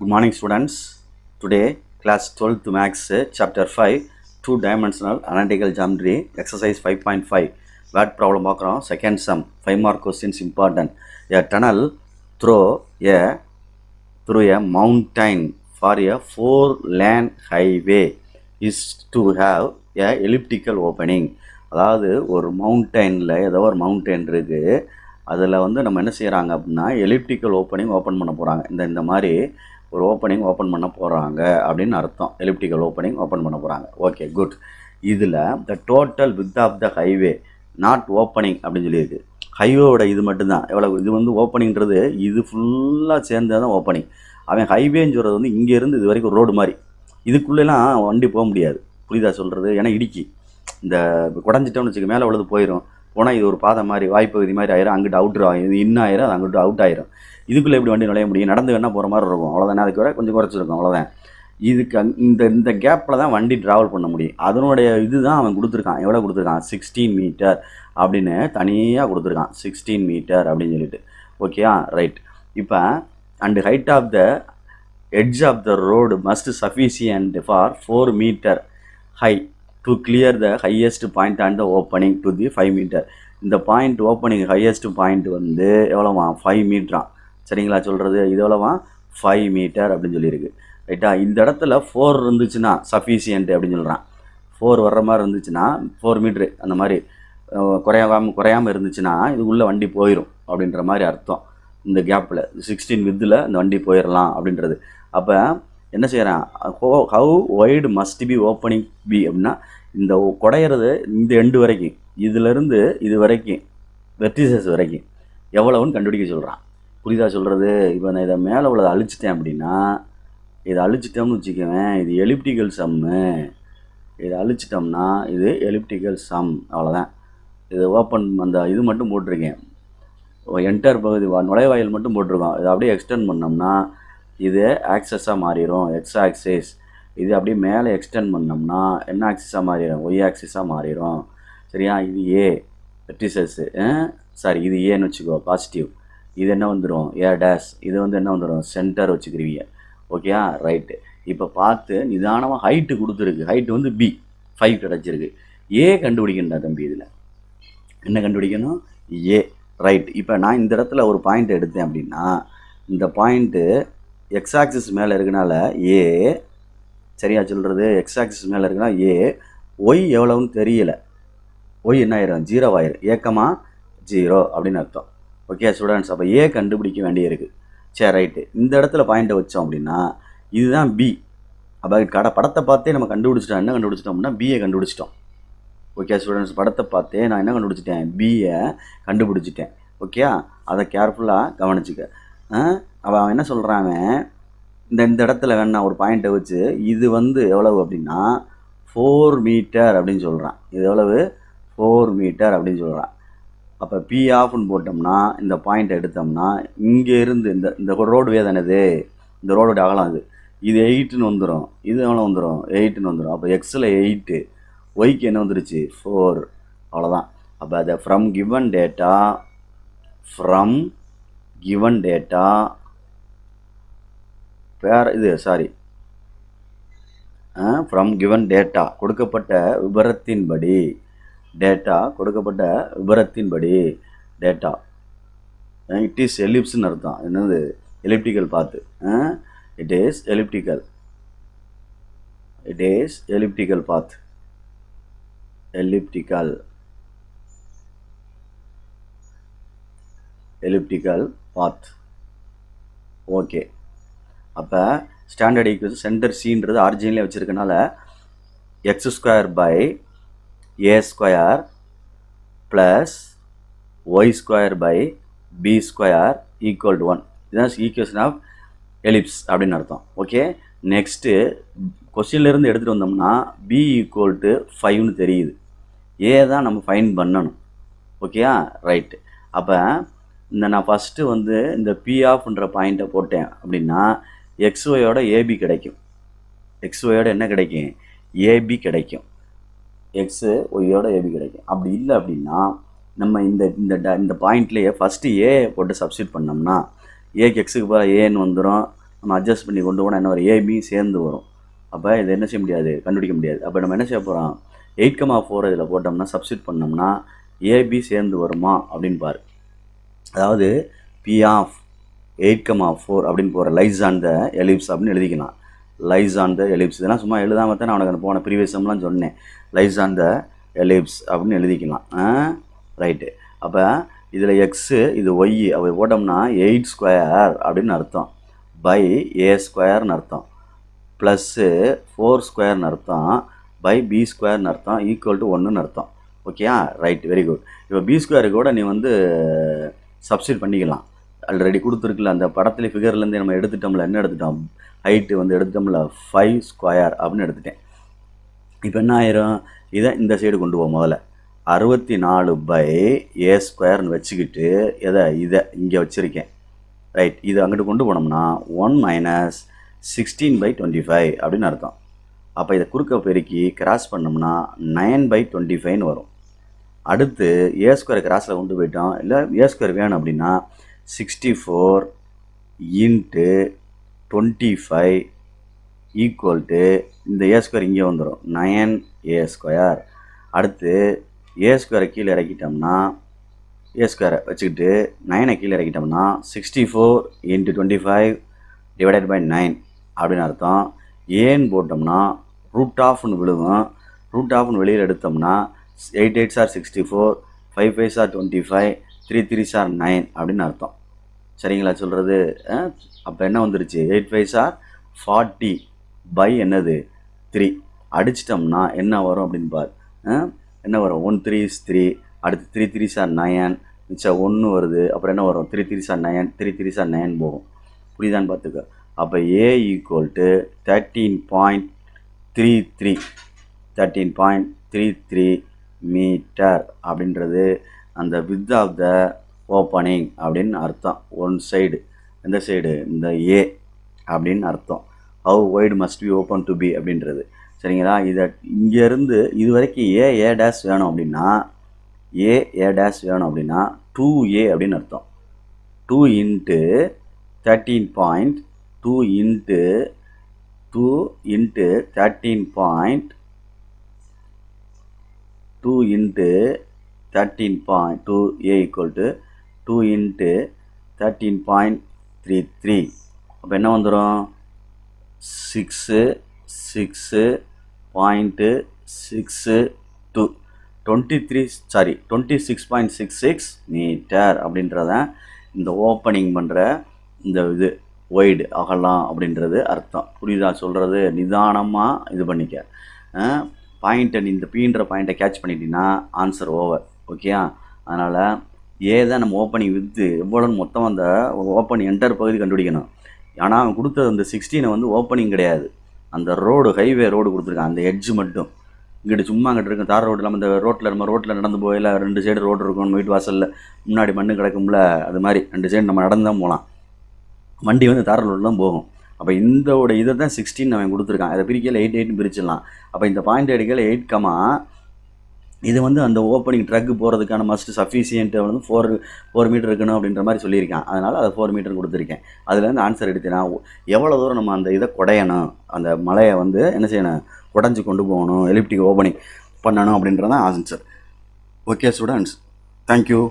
Good morning students. Today class 12th Maths chapter 5 two-dimensional analytical geometry exercise 5.5 word problem பார்க்குறோம். Second sum 5 mark questions important. A tunnel through a mountain for a 4-lane highway is to have a elliptical opening. அதாவது ஒரு மவுண்டெயினில் ஏதோ ஒரு mountain இருக்குது, அதில் நம்ம என்ன செய்கிறாங்க அப்படின்னா எலிப்டிக்கல் ஓப்பனிங் ஓப்பன் பண்ண போகிறாங்க. இந்த மாதிரி ஒரு ஓப்பனிங் ஓப்பன் பண்ண போகிறாங்க அப்படின்னு அர்த்தம். எலிப்டிக்கல் ஓப்பனிங் ஓப்பன் பண்ண போகிறாங்க. Okay, good. இதில் the total width of the highway not opening அப்படின்னு சொல்லியிருக்கு. ஹைவேவோட இது மட்டும்தான் எவ்வளோ, இது ஓப்பனிங்கிறது இது ஃபுல்லாக சேர்ந்து தான் ஓப்பனிங். அவன் ஹைவேன்னு சொல்கிறது இங்கேருந்து இது வரைக்கும் ரோடு மாதிரி, இதுக்குள்ளெல்லாம் வண்டி போக முடியாது. புரியுதா சொல்கிறது? ஏன்னா இடிக்கி இந்த குடஞ்சிட்டோம்னு வச்சுக்க மேலே உள்ளது போயிடும். போனால் இது ஒரு பாதை மாதிரி வாய்ப்பகுதி மாதிரி ஆயிரும், அங்கிட்டு அவுட்ரு ஆகும், இது இன்னும் ஆயிரும், அது அங்கிட்டு அவுட் ஆயிரும். இதுக்குள்ளே எப்படி வண்டி நுழைய முடியும்? நடந்து வேணால் போகிற மாதிரி இருக்கும், அவ்வளோதானே. அதுக்கு வர கொஞ்சம் குறைச்சிருக்கும், அவ்வளோதான். இதுக்கு இந்த கேப்பில் தான் வண்டி ட்ராவல் பண்ண முடியும். அதனுடைய இதுதான் அவன் கொடுத்துருக்கான். எவ்வளோ கொடுத்துருக்கான்? 16 மீட்டர் அப்படின்னு தனியாக கொடுத்துருக்கான். 16 மீட்டர் அப்படின்னு சொல்லிட்டு. ஓகேயா, ரைட். இப்போ and height of the edge of the road must sufficient for 4 metre high to clear the highest point and the opening to the 5 metre. இந்த பாயிண்ட் ஓப்பனிங் ஹையஸ்ட் பாயிண்ட் எவ்வளோவா? 5 மீட்டரான். சரிங்களா சொல்கிறது? இது எவ்வளோவா? 5 மீட்டர் அப்படின்னு சொல்லியிருக்கு. ரைட்டா? இந்த இடத்துல 4 இருந்துச்சுன்னா சஃபிஷியன்ட் அப்படின்னு சொல்கிறான். 4 வர்ற மாதிரி இருந்துச்சுன்னா 4 மீட்ரு அந்த மாதிரி குறையாமல் இருந்துச்சுன்னா இதுக்குள்ளே வண்டி போயிடும் அப்படின்ற மாதிரி அர்த்தம். இந்த கேப்பில் 16 வித்தில் இந்த வண்டி போயிடலாம் அப்படின்றது. அப்போ என்ன செய்கிறான்? How wide must be opening be அப்படின்னா இந்த குடையிறது இந்த எண்டு வரைக்கும், இதிலேருந்து இது வரைக்கும் வெர்டிசஸ் வரைக்கும் எவ்வளவுன்னு கண்டுபிடிக்க சொல்கிறான். புரியுதா சொல்கிறது? இப்போ நான் இதை மேலே உள்ளதை அழிச்சிட்டேன் அப்படின்னா, இதை அழிச்சிட்டோம்னு வச்சுக்குவேன், இது எலிப்டிக்கல் சம்மு. இதை அழிச்சிட்டோம்னா இது எலிப்டிக்கல் சம், அவ்வளோதான். இது ஓப்பன் அந்த இது மட்டும் போட்டிருக்கேன், என்டர் பகுதி நுழைவாயில் மட்டும் போட்டிருக்கோம். இதை அப்படியே எக்ஸ்டெண்ட் பண்ணோம்னா இது ஆக்சஸாக மாறிடும், எக்ஸ் ஆக்சிஸ். இது அப்படியே மேலே எக்ஸ்டெண்ட் பண்ணோம்னா என்ன ஆக்சிஸாக மாறிடும்? ஒய் ஆக்சிஸாக மாறிடும். சரியா? இது ஏ வெர்டிசஸ்ஸு, சாரி இது ஏன்னு வச்சுக்கோ, பாசிட்டிவ். இது என்ன வந்துடும்? A dash. இது என்ன வந்துடும்? சென்டர் வச்சுக்கிருவீங்க. ஓகேயா, ரைட்டு. இப்போ பார்த்து நிதானமாக ஹைட்டு கொடுத்துருக்கு. ஹைட்டு பி 5 கிடச்சிருக்கு. ஏ கண்டுபிடிக்கணும்டா தம்பி. இதில் என்ன கண்டுபிடிக்கணும்? ஏ. ரைட். இப்போ நான் இந்த இடத்துல ஒரு பாயிண்ட் எடுத்தேன் அப்படின்னா, இந்த பாயிண்ட்டு எக்ஸ் ஆக்சிஸ் மேலே இருக்கனால ஏ, சரியா சொல்கிறது? எக்ஸ் ஆக்சிஸ் மேலே இருக்கனால ஏ. ஒய் எவ்வளவுன்னு தெரியலை. ஒய் என்ன ஆயிரும்? 0 ஆயிரும். ஏக்கமா 0 அப்படின்னு அர்த்தம். ஓகே ஸ்டூடெண்ட்ஸ், அப்போ ஏ கண்டுபிடிக்க வேண்டியிருக்கு. சரி, ரைட்டு. இந்த இடத்துல பாயிண்ட்டை வச்சோம் அப்படின்னா இதுதான் பி. அப்போ படத்தை பார்த்தே நம்ம கண்டுபிடிச்சிட்டோம். என்ன கண்டுபிடிச்சிட்டோம் அப்படின்னா பிஏ கண்டுபிடிச்சிட்டோம். ஓகே ஸ்டூடெண்ட்ஸ், படத்தை பார்த்தே நான் என்ன கண்டுபிடிச்சிட்டேன்? பிஏ கண்டுபிடிச்சிட்டேன். ஓகே, அதை கேர்ஃபுல்லாக கவனிச்சுக்க. அவன் என்ன சொல்கிறாங்க, இந்த இடத்துல வேணா ஒரு பாயிண்ட்டை வச்சு இது எவ்வளவு அப்படின்னா 4 மீட்டர் அப்படின்னு சொல்கிறான். இது எவ்வளவு? 4 மீட்டர் அப்படின்னு சொல்கிறான். அப்போ பி ஆஃப்னு போட்டோம்னா இந்த பாயிண்ட்டை எடுத்தோம்னா இங்கே இருந்து இந்த ரோடு வேதானது, இந்த ரோடோட அகலம் இது 8ன்னு வந்துடும். இது எவ்வளோ வந்துடும்? 8ன்னு வந்துடும். அப்போ எக்ஸில் 8, ஒய்க்கு என்ன வந்துருச்சு? 4. அவ்வளோதான். அப்போ அதை from given data from given data கொடுக்கப்பட்ட விபரத்தின்படி டேட்டா இட் இஸ் எலிப்ஸ்ன்னு அர்த்தம். என்னது? Elliptical path. It is elliptical path. Elliptical path. Okay. அப்போ ஸ்டாண்டர்ட் ஈக்குவேஷன் சென்டர் சின்றது ஆரிஜினிலே வச்சுருக்கனால x² by a² plus y² by b² equal to 1. இதுதான் ஈக்குவேஷன் ஆஃப் எலிப்ஸ் அப்படின்னு அர்த்தம். ஓகே, நெக்ஸ்ட்டு கொஸ்டின்லேருந்து எடுத்துகிட்டு வந்தோம்னா b ஈக்குவல் டு 5ன்னு தெரியுது. ஏ தான் நம்ம ஃபைன் பண்ணணும். ஓகேயா, ரைட்டு. அப்போ நான் ஃபஸ்ட்டு இந்த பி ஆஃப்ன்ற பாயிண்ட்டை போட்டேன் அப்படின்னா எக்ஸ்ஒயோட ஏபி கிடைக்கும். எக்ஸ்ஒயோட என்ன கிடைக்கும்? ஏபி கிடைக்கும். எக்ஸ்ஒயோட ஏபி கிடைக்கும். அப்படி இல்லை அப்படின்னா நம்ம இந்த பாயிண்ட்லேயே ஃபஸ்ட்டு ஏ போட்டு சப்ஸ்டியூட் பண்ணோம்னா ஏக்கு எக்ஸுக்கு பதிலாக ஏன்னு வந்துடும், நம்ம அட்ஜஸ்ட் பண்ணி கொண்டு போனால் என்ன வரும், ஏபி சேர்ந்து வரும். அப்போ இதை என்ன செய்ய முடியாது, கண்டுபிடிக்க முடியாது. அப்போ நம்ம என்ன செய்ய போகிறோம், 8,4 இதில் போட்டோம்னா சப்ஸ்டிட் பண்ணோம்னா ஏபி சேர்ந்து வருமா அப்படின்னு பாரு. அதாவது பி ஆஃப் 8,4 அப்படின்னு போகிற லைஸ் ஆன் த எலிப்ஸ் அப்படின்னு எழுதிக்கலாம். லைஸ் ஆன் த எலிப்ஸ், இதெல்லாம் சும்மா எழுதாமல் தான் நான் உனக்கு போன ப்ரீவியஸ் சம்லாம் சொன்னேன். லைஸ் ஆன் த எலிப்ஸ் அப்படின்னு எழுதிக்கலாம். ரைட்டு. அப்போ இதில் எக்ஸு இது ஒய் அப்படி போட்டோம்னா 8 ஸ்கொயர் அப்படின்னு அர்த்தம், பை ஏ ஸ்கொயர்னு அர்த்தம், ப்ளஸ்ஸு 4 ஸ்கொயர்னு அர்த்தம், பை பி ஸ்கொயர்னு அர்த்தம், ஈக்குவல் டு 1ன்னு அர்த்தம். ஓகேயா, ரைட், வெரி குட். இப்போ பி ஸ்கொயருக்கு கூட நீ வந்து சப்ஸ்டிட் பண்ணிக்கலாம். ஆல்ரெடி கொடுத்துருக்குல்ல அந்த படத்துல ஃபிகர்லேருந்து நம்ம எடுத்துட்டோம்ல, என்ன எடுத்துட்டோம், ஹைட்டு வந்து எடுத்துட்டோம்ல 5 ஸ்கொயர் அப்படின்னு எடுத்துட்டேன். இப்போ என்ன ஆயிரும், இதை இந்த சைடு கொண்டு போவோம். முதல்ல 64 பை ஏ ஸ்கொயர்னு வச்சுக்கிட்டு இதை இங்கே வச்சுருக்கேன். ரைட், இது அங்கிட்டு கொண்டு போனோம்னா 1 மைனஸ் 16 பை 25 அப்படின்னு அர்த்தம். அப்போ இதை குறுக்க பெருக்கி கிராஸ் பண்ணோம்னா 9 பை 25ன்னு வரும். அடுத்து ஏ ஸ்கொயர் கிராஸில் கொண்டு போயிட்டோம், இல்லை ஏ ஸ்கொயர் வேணும் அப்படின்னா 64 இன்ட்டு 25 ஈக்குவல் டு இந்த ஏ ஸ்கொயர் இங்கே வந்துடும் 9 ஏ ஸ்கொயர். அடுத்து ஏ ஸ்கொயரை கீழே இறக்கிட்டோம்னா, ஏ ஸ்கொயரை வச்சுக்கிட்டு 9 கீழே இறக்கிட்டோம்னா 64 இன்ட்டு 25 டிவைடட் பை 9 அப்படின்னு அர்த்தம். ஏன்னு போட்டோம்னா ரூட் ஆஃப்னு விழுகும். ரூட் ஆஃப்னு வெளியில் எடுத்தோம்னா 8 8s are 64, 5 5s are 25, 3 3s are 9 அப்படின்னு அர்த்தம். சரிங்களா சொல்கிறது? அப்போ என்ன வந்துருச்சு, 8 5s are 40 பை என்னது 3 அடிச்சிட்டோம்னா என்ன வரும் அப்படின்னு பார். என்ன வரும், 1 3 is 3, அடுத்து 3 3s are 9, மிச்சம் 1 வருது. அப்புறம் என்ன வரும், 3 3s are 9, 3 3s are 9 போகும். புரியுதான்னு பார்த்துக்க. அப்போ ஏ ஈக்குவல் டு 13.33 13.33 மீட்டர் அப்படின்றது அந்த வித் ஆஃப் த ஓப்பனிங் அப்படின்னு அர்த்தம். ஒன் சைடு, எந்த சைடு, இந்த ஏ அப்படின்னு அர்த்தம். How wide must be open to be அப்படின்றது. சரிங்களா, இதை இங்கேருந்து இது வரைக்கும் ஏ டேஷ் வேணும் அப்படின்னா, ஏ டேஷ் வேணும் அப்படின்னா 2a அப்படின்னு அர்த்தம். 2 into 13.2 into 2 into 13.2 into 13.2 a equal to 2 into 13.33. அப்போ என்ன வந்துடும், 6.62 26.66 மீட்டர் அப்படின்றதான் இந்த ஓப்பனிங் பண்ணுற இந்த இது ஒய்டு அகலாம் அப்படின்றது அர்த்தம். புரியுதா சொல்கிறது? நிதானமாக இது பண்ணிக்க. பாயிண்ட்டை இந்த பீன்ற பாயிண்ட்டை கேட்ச் பண்ணிட்டீங்கன்னா ஆன்சர் ஓவர். ஓகேயா, அதனால் ஏதான் நம்ம ஓப்பனிங் வித்து எவ்வளோன்னு மொத்தம் அந்த ஓப்பனிங் என்டர் பகுதி கண்டுபிடிக்கணும். ஆனால் அவன் கொடுத்தது அந்த 16 வந்து ஓப்பனிங் கிடையாது, அந்த ரோடு ஹைவே ரோடு கொடுத்துருக்கான், அந்த எட்ஜு மட்டும். இங்கிட்டு சும்மா அங்கிட்டு இருக்கும் தார் ரோடு இல்லாமல் இந்த நம்ம ரோட்டில் நடந்து போயில 2 சைடு ரோடு இருக்கும், நம்ம வீட்டு வாசலில் முன்னாடி மண்ணு கிடக்கும்ல, அது மாதிரி 2 சைடு நம்ம நடந்து தான் போகலாம். வண்டி வந்து தார் ரோடு தான் போகும். அப்போ இந்தோட இதை தான் 16 அவன் கொடுத்துருக்கான். அதை பிரிக்கல 8 8 பிரிச்சிடலாம். அப்போ இந்த பாயிண்ட் அடிக்கல 8, இது வந்து அந்த ஓப்பனிங் ட்ரக்கு போகிறதுக்கான மஸ்ட் சஃபிஷியன்ட்டு வந்து 4 மீட்டர் இருக்கணும் அப்படின்ற மாதிரி சொல்லியிருக்கான். அதனால் அதை 4 மீட்டர் கொடுத்துருக்கேன். அதுலேருந்து ஆன்சர் எடுத்தேன்னா எவ்வளோ தூரம் நம்ம அந்த இதை குடையணும், அந்த மலையை வந்து என்ன செய்யணும், குடஞ்சி கொண்டு போகணும், எலிப்டிக் ஓப்பனிங் பண்ணணும் அப்படின்றதான் ஆன்சர். Okay students, thank you.